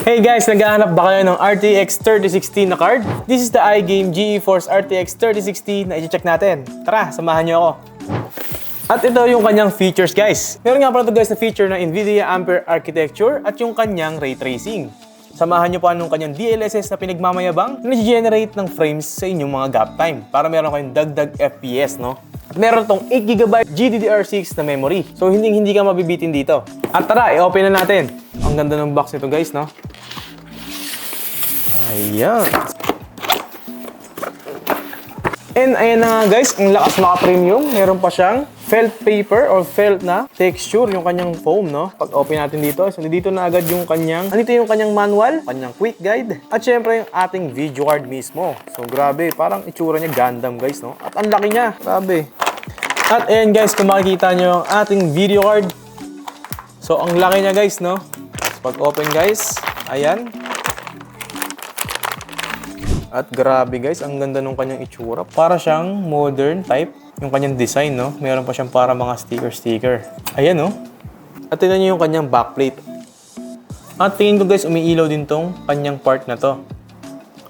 Hey guys, naghahanap ba kayo ng RTX 3060 na card? This is the iGame GeForce RTX 3060 na i-check natin. Tara, samahan niyo ako. At ito yung kanyang features guys. Meron nga pala ito guys na feature ng NVIDIA Ampere architecture at yung kanyang ray tracing. Samahan niyo pa nung kanyang DLSS na pinagmamayabang na nag-generate ng frames sa inyong mga gap time para meron kayong dagdag FPS, no? At meron tong 8GB GDDR6 na memory. So hindi ka mabibitin dito. At tara, i-open na natin. Ang ganda ng box nito guys, no? Ayan. And ayan na nga guys, ang lakas maka-premium. Meron pa siyang felt paper or felt na texture, yung kanyang foam, no? Pag open natin dito, so dito na agad yung kanyang, andito yung kanyang manual, kanyang quick guide, at syempre yung ating video card mismo. So grabe, parang itsura niya Gundam guys, no? At ang laki niya, grabe. At ayan guys, kung makikita nyo yung ating video card. So ang laki niya guys, no? So, pag open guys, ayan. At grabe guys, ang ganda ng kanyang itsura. Para siyang modern type yung kanyang design, no? Meron pa siyang para mga sticker. Ayan, no? At tingnan niyo yung kanyang backplate. At tingin ko guys, umiilaw din tong kanyang part na to.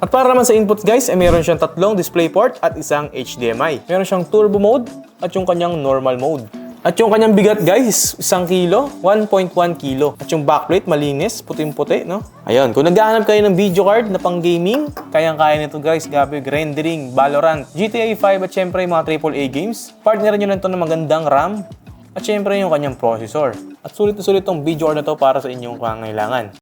At para naman sa inputs guys, meron siyang tatlong display port at isang HDMI. Meron siyang turbo mode at yung kanyang normal mode. At yung kanyang bigat guys, 1 kilo, 1.1 kilo. At yung backplate malinis, puting-puti, no? Ayun, kung naghahanap kayo ng video card na pang gaming, kayang-kaya nito guys, gabi, rendering, Valorant, GTA 5 at syempre yung mga AAA games. Partneran nyo lang ito ng magandang RAM at syempre yung kanyang processor. At sulit na sulit tong video card na to para sa inyong pangangailangan.